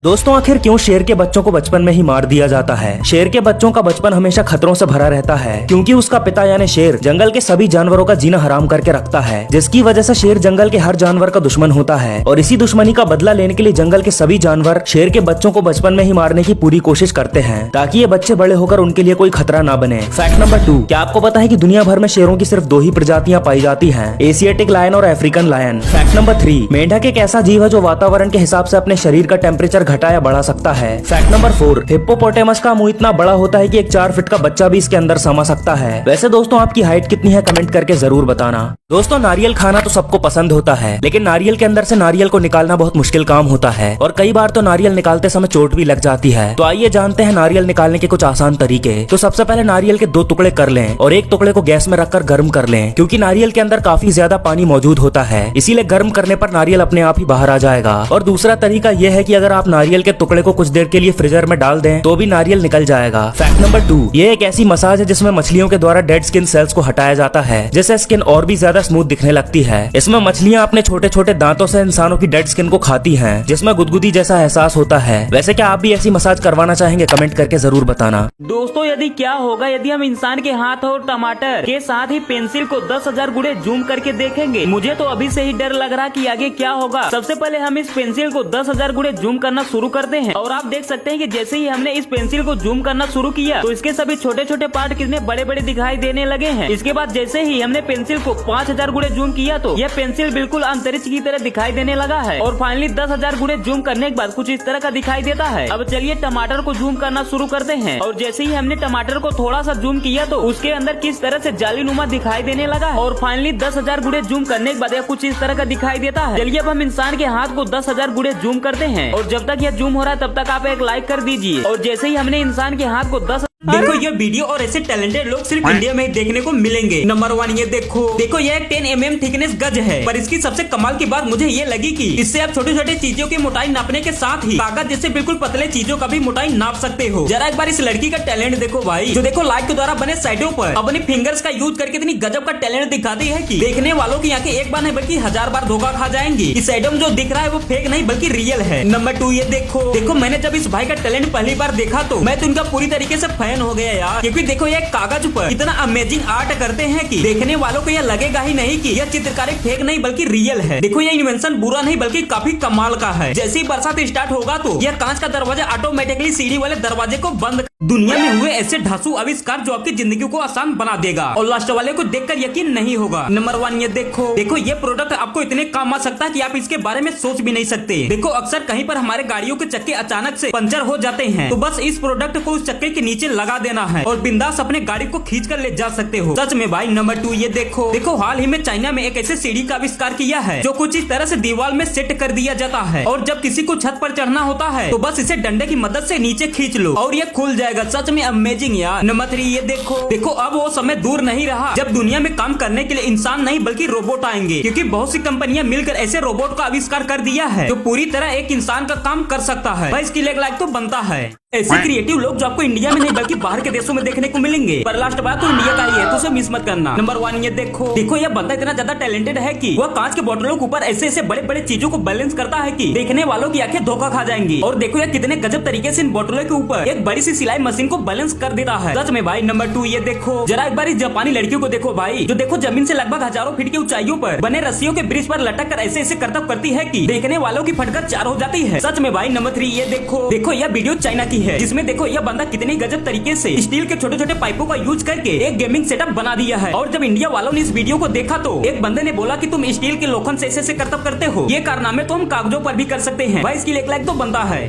दोस्तों आखिर क्यों शेर के बच्चों को बचपन में ही मार दिया जाता है। शेर के बच्चों का बचपन हमेशा खतरों से भरा रहता है क्योंकि उसका पिता यानी शेर जंगल के सभी जानवरों का जीना हराम करके रखता है, जिसकी वजह से शेर जंगल के हर जानवर का दुश्मन होता है और इसी दुश्मनी का बदला लेने के लिए जंगल के सभी जानवर शेर के बच्चों को बचपन में ही मारने की पूरी कोशिश करते हैं ताकि ये बच्चे बड़े होकर उनके लिए कोई खतरा न बने। फैक्ट नंबर 2, क्या आपको पता है कि दुनिया भर में शेरों की सिर्फ 2 ही प्रजातियां पाई जाती हैं, एशियाटिक लायन और अफ्रीकन लायन। फैक्ट नंबर 3, मेंढक एक ऐसा जीव है जो वातावरण के हिसाब से अपने शरीर का टेम्परेचर घटा या बढ़ा सकता है। फैक्ट नंबर 4, हिप्पोपोटेमस का मुंह इतना बड़ा होता है कि एक 4 फीट का बच्चा भी इसके अंदर समा सकता है। वैसे दोस्तों आपकी हाइट कितनी है कमेंट करके जरूर बताना। दोस्तों नारियल खाना तो सबको पसंद होता है, लेकिन नारियल के अंदर से नारियल को निकालना बहुत मुश्किल काम होता है और कई बार तो नारियल निकालते समय चोट भी लग जाती है। तो आइए जानते हैं नारियल निकालने के कुछ आसान तरीके। तो सबसे पहले नारियल के 2 टुकड़े कर लें और एक टुकड़े को गैस में रखकर गर्म कर लें, क्योंकि नारियल के अंदर काफी ज्यादा पानी मौजूद होता है, इसीलिए गर्म करने पर नारियल अपने आप ही बाहर आ जाएगा। और दूसरा तरीका यह है कि अगर आप नारियल के टुकड़े को कुछ देर के लिए फ्रीजर में डाल दें तो भी नारियल निकल जाएगा। फैक्ट नंबर 2, ये एक ऐसी मसाज है जिसमें मछलियों के द्वारा डेड स्किन सेल्स को हटाया जाता है, जिससे स्किन और भी ज्यादा स्मूथ दिखने लगती है। इसमें मछलियां अपने छोटे छोटे दांतों से इंसानों की डेड स्किन को खाती हैं, जिसमें गुदगुदी जैसा एहसास होता है। वैसे क्या आप भी ऐसी मसाज करवाना चाहेंगे कमेंट करके जरूर बताना। दोस्तों यदि क्या होगा यदि हम इंसान के हाथ और टमाटर के साथ ही पेंसिल को 10,000 गुणे जूम करके देखेंगे। मुझे तो अभी से ही डर लग रहा कि आगे क्या होगा। सबसे पहले हम इस पेंसिल को 10,000 गुणे जूम करना शुरू करते हैं और आप देख सकते हैं कि जैसे ही हमने इस पेंसिल को जूम करना शुरू किया तो इसके सभी छोटे छोटे पार्ट कितने बड़े बड़े दिखाई देने लगे हैं। इसके बाद जैसे ही हमने पेंसिल को 5,000 गुणे जूम किया तो यह पेंसिल बिल्कुल अंतरिक्ष की तरह दिखाई देने लगा है और फाइनली 10,000 गुणे जूम करने के बाद कुछ इस तरह का दिखाई देता है। अब चलिए टमाटर को जूम करना शुरू करते हैं और जैसे ही हमने टमाटर को थोड़ा सा जूम किया तो उसके अंदर किस तरह से जालीनुमा दिखाई देने लगा है और फाइनली 10,000 गुणे जूम करने के बाद यह कुछ इस तरह का दिखाई देता है। चलिए अब हम इंसान के हाथ को 10,000 गुणे जूम करते हैं और जब तक यह जूम हो रहा है तब तक आप एक लाइक कर दीजिए। और जैसे ही हमने इंसान के हाथ को 10 देखो ये वीडियो और ऐसे टैलेंटेड लोग सिर्फ इंडिया में ही देखने को मिलेंगे। नंबर 1 ये देखो ये एक 10 mm थिकनेस गज है, पर इसकी सबसे कमाल की बात मुझे ये लगी कि इससे आप छोटे छोटे चीजों की मोटाई नापने के साथ ही कागज जैसे बिल्कुल पतले चीजों का भी मोटाई नाप सकते हो। जरा एक बार इस लड़की का टैलेंट देखो भाई, जो देखो लाइट के द्वारा बने साइडों पर अपनी फिंगर्स का यूज करके इतनी गजब का टैलेंट दिखाती है कि देखने वालों की आंखें एक बार नहीं बल्कि 1000 बार धोखा खा जाएंगी। इस साइडों में जो दिख रहा है वो फेक नहीं बल्कि रियल है। नंबर 2 ये देखो मैंने जब इस भाई का टैलेंट पहली बार देखा तो मैं तो इनका पूरी तरीके से फैन हो गया यार, क्योंकि देखो ये कागज पर इतना अमेजिंग आर्ट करते हैं कि देखने वालों को यह लगेगा ही नहीं कि यह चित्रकारी फेक नहीं बल्कि रियल है। देखो ये इन्वेंशन बुरा नहीं बल्कि काफी कमाल का है। जैसे ही बरसात स्टार्ट होगा तो यह कांच का दरवाजा ऑटोमेटिकली सीढ़ी वाले दरवाजे को बंद। दुनिया में हुए ऐसे ढांसू आविष्कार जो आपकी जिंदगी को आसान बना देगा और लास्ट वाले को देखकर यकीन नहीं होगा। नंबर 1 ये देखो ये प्रोडक्ट आपको इतने काम आ सकता है कि आप इसके बारे में सोच भी नहीं सकते। देखो अक्सर कहीं पर हमारे गाड़ियों के चक्के अचानक से पंचर हो जाते हैं, तो बस इस प्रोडक्ट को उस चक्के के नीचे लगा देना है और बिंदास अपने गाड़ी को खींच कर ले जा सकते हो। सच में भाई। नंबर 2 ये देखो हाल ही में चाइना में एक ऐसे सीढ़ी का आविष्कार किया है जो कुछ इस तरह से दीवार में सेट कर दिया जाता है और जब किसी को छत पर चढ़ना होता है तो बस इसे डंडे की मदद से नीचे खींच लो और ये खुल जाएगा। सच में अमेजिंग यार। नंबर 3 ये देखो अब वो समय दूर नहीं रहा जब दुनिया में काम करने के लिए इंसान नहीं बल्कि रोबोट आएंगे, क्योंकि बहुत सी कंपनियां मिलकर ऐसे रोबोट का आविष्कार कर दिया है जो पूरी तरह एक इंसान का काम कर सकता है। भाई इसकी लेग लाइक तो बनता है। ऐसे क्रिएटिव लोग जो आपको इंडिया में नहीं बल्कि बाहर के देशों में देखने को मिलेंगे, पर लास्ट बात तो इंडिया का ही है, तो उसे मिस मत करना। नंबर 1 ये देखो यह बंदा इतना ज्यादा टैलेंटेड है कि वह कांच के बोतलों के ऊपर ऐसे ऐसे बड़े बड़े चीजों को बैलेंस करता है कि देखने वालों की आंखें धोखा खा जाएंगी। और देखो यह कितने गजब तरीके से इन बोतलों के ऊपर एक बड़ी सी सिलाई मशीन को बैलेंस कर देता है। सच में भाई। नंबर 2 ये देखो जरा एक बार इस जापानी लड़कियों को देखो भाई, जो देखो जमीन से लगभग हजारों फीट की ऊंचाइयों पर बने रस्सियों के ब्रिज पर लटक कर ऐसे ऐसे करतब करती है कि देखने वालों की फटकर 4 हो जाती है। सच में भाई। नंबर 3 ये देखो यह वीडियो चाइना की है, जिसमें देखो यह बंदा कितनी गजब तरीके से स्टील के छोटे छोटे पाइपों का यूज करके एक गेमिंग सेटअप बना दिया है। और जब इंडिया वालों ने इस वीडियो को देखा तो एक बंदे ने बोला कि तुम स्टील के लोखंड से ऐसे करतब करते हो, ये कारनामे तो हम कागजों पर भी कर सकते हैं। भाई इसकी एक लाइक तो बनता है।